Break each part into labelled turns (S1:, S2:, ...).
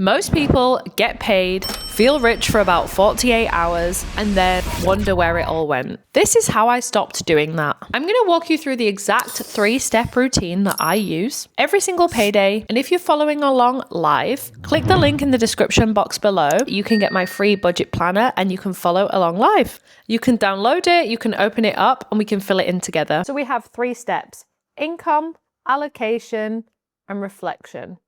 S1: Most people get paid, feel rich for about 48 hours, and then wonder where it all went. This is how I stopped doing that. I'm going to walk you through the exact 3-step routine that I use every single payday. And if you're following along live, click the link in the description box below. You can get my free budget planner and you can follow along live. You can download it, you can open it up, and we can fill it in together. So we have 3 steps: income, allocation, and reflection.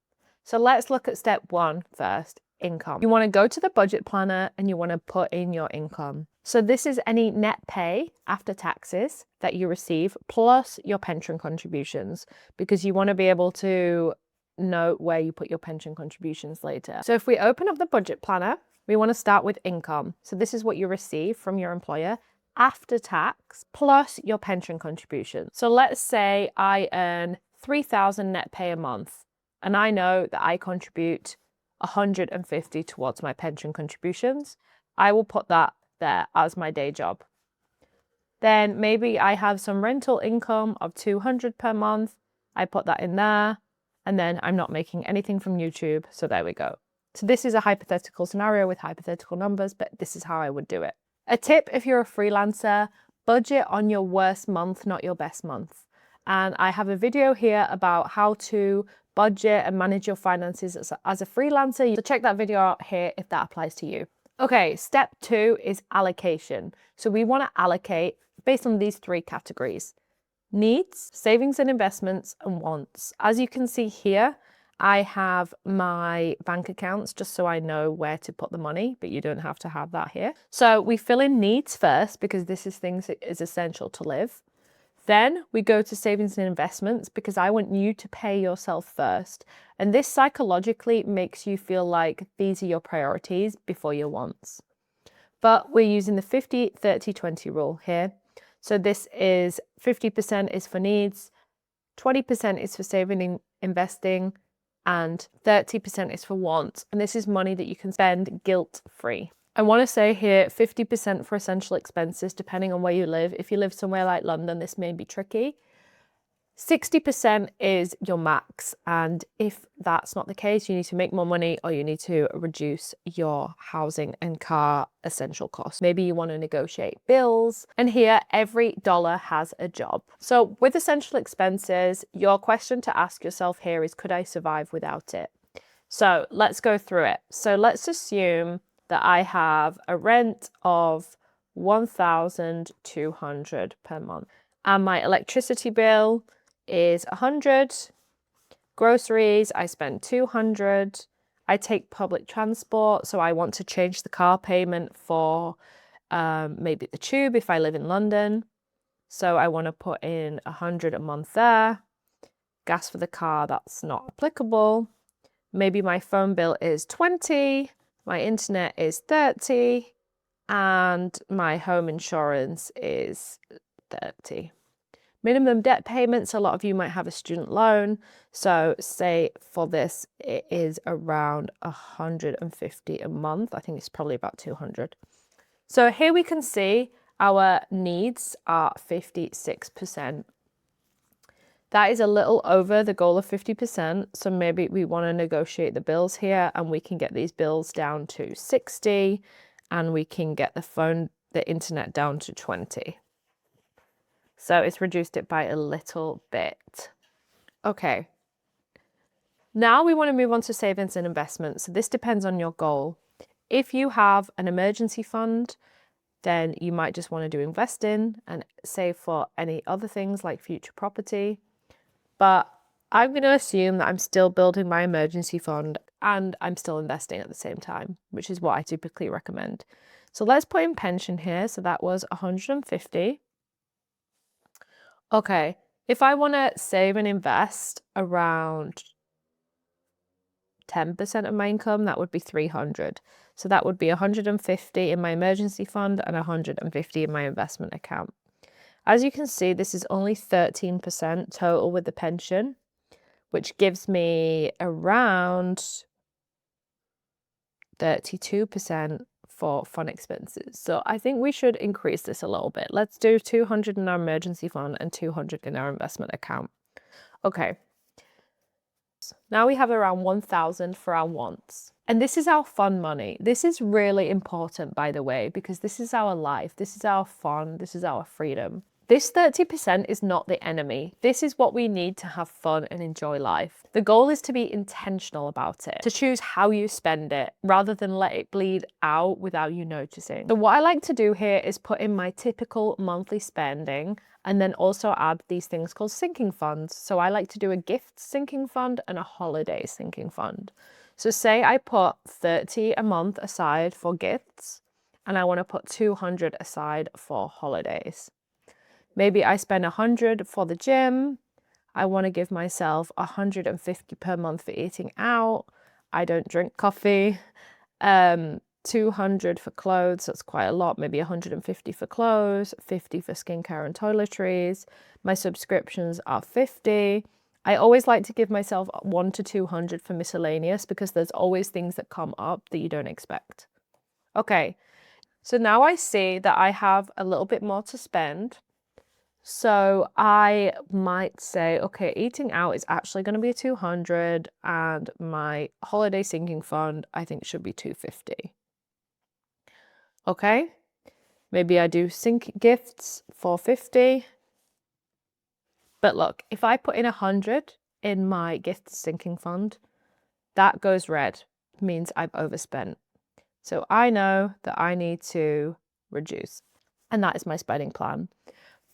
S1: So let's look at step 1 first, income. You want to go to the budget planner and you want to put in your income. So this is any net pay after taxes that you receive plus your pension contributions, because you want to be able to know where you put your pension contributions later. So if we open up the budget planner, we want to start with income. So this is what you receive from your employer after tax plus your pension contributions. So let's say I earn 3,000 net pay a month. And I know that I contribute 150 towards my pension contributions. I will put that there as my day job. Then maybe I have some rental income of 200 per month. I put that in there. And then I'm not making anything from YouTube. So there we go. So this is a hypothetical scenario with hypothetical numbers, but this is how I would do it. A tip if you're a freelancer: budget on your worst month, not your best month. And I have a video here about how to budget and manage your finances as a freelancer. So check that video out here if that applies to you. Okay, step 2 is allocation. So we want to allocate based on these 3 categories: needs, savings and investments, and wants. As you can see here, I have my bank accounts just so I know where to put the money, but you don't have to have that here. So we fill in needs first because this is things that is essential to live. Then we go to savings and investments because I want you to pay yourself first. And this psychologically makes you feel like these are your priorities before your wants. But we're using the 50-30-20 rule here. So this is 50% is for needs, 20% is for saving and investing, and 30% is for wants. And this is money that you can spend guilt-free. I want to say here 50% for essential expenses, depending on where you live. If you live somewhere like London, this may be tricky. 60% is your max. And if that's not the case, you need to make more money or you need to reduce your housing and car essential costs. Maybe you want to negotiate bills. And here, every dollar has a job. So with essential expenses, your question to ask yourself here is, could I survive without it? So let's go through it. So let's assume that I have a rent of 1,200 per month and my electricity bill is 100. Groceries, I spend 200. I take public transport, so I want to change the car payment for maybe the tube if I live in London. So I want to put in 100 a month there. Gas for the car, that's not applicable. Maybe my phone bill is 20. My internet is 30 and my home insurance is 30. Minimum debt payments, a lot of you might have a student loan. So say for this, it is around 150 a month. I think it's probably about 200. So here we can see our needs are 56%. That is a little over the goal of 50%. So maybe we want to negotiate the bills here and we can get these bills down to 60 and we can get the internet down to 20. So it's reduced it by a little bit. Okay. Now we want to move on to savings and investments. So this depends on your goal. If you have an emergency fund, then you might just want to do investing and save for any other things like future property. But I'm going to assume that I'm still building my emergency fund and I'm still investing at the same time, which is what I typically recommend. So let's put in pension here. So that was 150. Okay, if I want to save and invest around 10% of my income, that would be 300. So that would be 150 in my emergency fund and 150 in my investment account. As you can see, this is only 13% total with the pension, which gives me around 32% for fun expenses. So I think we should increase this a little bit. Let's do 200 in our emergency fund and 200 in our investment account. Okay. Now we have around 1,000 for our wants. And this is our fun money. This is really important, by the way, because this is our life. This is our fun. This is our freedom. This 30% is not the enemy. This is what we need to have fun and enjoy life. The goal is to be intentional about it, to choose how you spend it rather than let it bleed out without you noticing. So what I like to do here is put in my typical monthly spending and then also add these things called sinking funds. So I like to do a gift sinking fund and a holiday sinking fund. So say I put 30 a month aside for gifts and I want to put 200 aside for holidays. Maybe I spend 100 for the gym. I want to give myself 150 per month for eating out. I don't drink coffee. 200 for clothes, that's quite a lot. Maybe 150 for clothes, 50 for skincare and toiletries. My subscriptions are 50. I always like to give myself 100 to 200 for miscellaneous because there's always things that come up that you don't expect. Okay, so now I see that I have a little bit more to spend. So I might say, okay, eating out is actually going to be 200 and my holiday sinking fund, I think should be 250. Okay, maybe I do sink gifts for 50. But look, if I put in 100 in my gift sinking fund, that goes red, means I've overspent. So I know that I need to reduce, and that is my spending plan.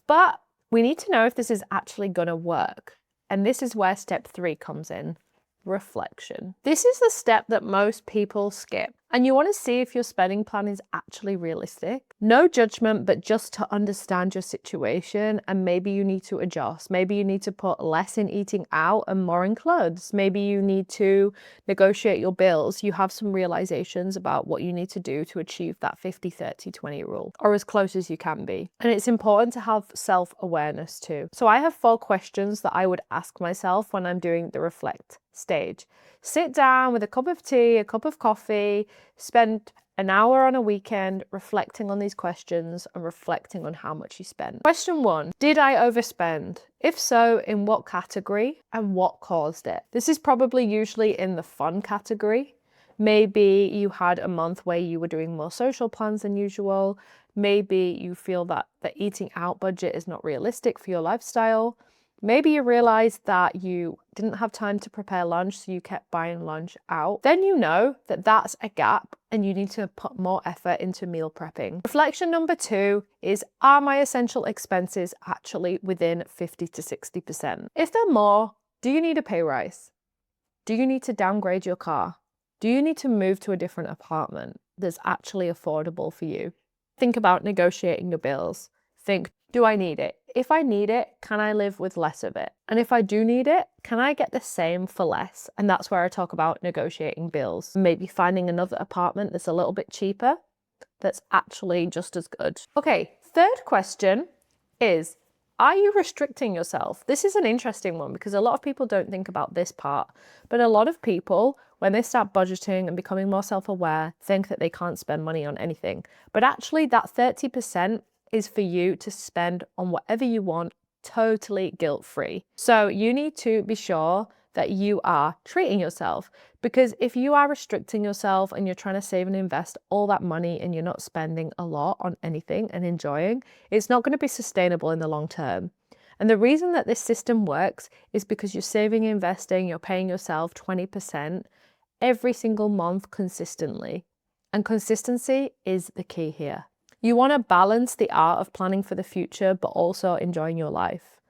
S1: But we need to know if this is actually going to work. And this is where step 3 comes in, reflection. This is the step that most people skip. And you want to see if your spending plan is actually realistic. No judgment, but just to understand your situation, and maybe you need to adjust.Maybe you need to put less in eating out and more in clothes. Maybe you need to negotiate your bills. You have some realizations about what you need to do to achieve that 50-30-20 rule, or as close as you can be. And it's important to have self-awareness too. So I have 4 questions that I would ask myself when I'm doing the reflect stage. Sit down with a cup of tea, a cup of coffee, spend an hour on a weekend reflecting on these questions and reflecting on how much you spend. Question 1, did I overspend? If so, in what category and what caused it? This is probably usually in the fun category. Maybe you had a month where you were doing more social plans than usual. Maybe you feel that the eating out budget is not realistic for your lifestyle. Maybe you realized that you didn't have time to prepare lunch, so you kept buying lunch out. Then you know that that's a gap and you need to put more effort into meal prepping. Reflection number 2 is, are my essential expenses actually within 50 to 60%? If they're more, do you need a pay rise? Do you need to downgrade your car? Do you need to move to a different apartment that's actually affordable for you? Think about negotiating your bills. Think, do I need it? If I need it, can I live with less of it? And if I do need it, can I get the same for less? And that's where I talk about negotiating bills. Maybe finding another apartment that's a little bit cheaper, that's actually just as good. Okay, third question is, are you restricting yourself? This is an interesting one because a lot of people don't think about this part, but a lot of people, when they start budgeting and becoming more self-aware, think that they can't spend money on anything. But actually that 30% is for you to spend on whatever you want, totally guilt-free. So you need to be sure that you are treating yourself, because if you are restricting yourself and you're trying to save and invest all that money and you're not spending a lot on anything and enjoying, it's not going to be sustainable in the long term. And the reason that this system works is because you're saving and investing, you're paying yourself 20% every single month consistently. And consistency is the key here. You want to balance the art of planning for the future, but also enjoying your life.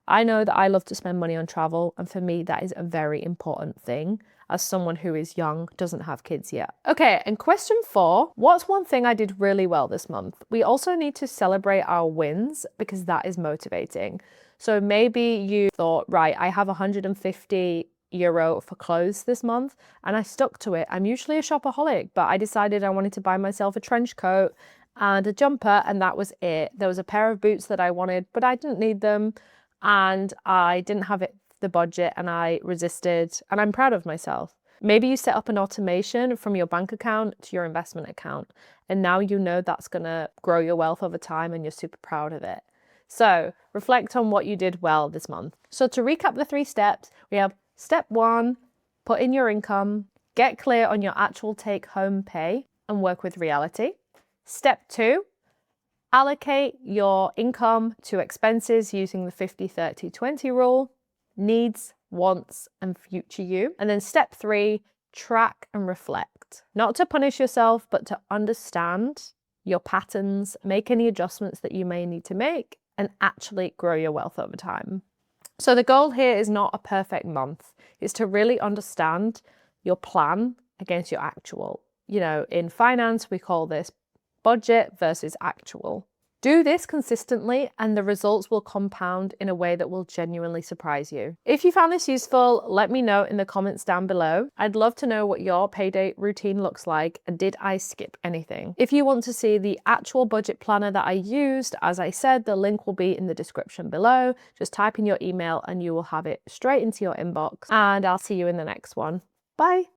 S1: I know that I love to spend money on travel, and for me, that is a very important thing as someone who is young, doesn't have kids yet. Okay, and question 4, what's one thing I did really well this month? We also need to celebrate our wins because that is motivating. So maybe you thought, right, I have 150 euro for clothes this month and I stuck to it. I'm usually a shopaholic, but I decided I wanted to buy myself a trench coat and a jumper, and that was it. There was a pair of boots that I wanted, but I didn't need them, and I didn't have the budget, and I resisted, and I'm proud of myself. Maybe you set up an automation from your bank account to your investment account, and now you know that's gonna grow your wealth over time and you're super proud of it. So reflect on what you did well this month. So to recap the 3 steps, we have step 1, put in your income. Get clear on your actual take-home pay and work with reality. Step 2, allocate your income to expenses using the 50-30-20 rule, needs, wants, and future you. And then step 3, track and reflect. Not to punish yourself, but to understand your patterns, make any adjustments that you may need to make, and actually grow your wealth over time. So the goal here is not a perfect month. It's to really understand your plan against your actual. You know, in finance, we call this budget versus actual. Do this consistently and the results will compound in a way that will genuinely surprise you. If you found this useful, let me know in the comments down below. I'd love to know what your payday routine looks like and did I skip anything. If you want to see the actual budget planner that I used, as I said, the link will be in the description below. Just type in your email and you will have it straight into your inbox, and I'll see you in the next one. Bye.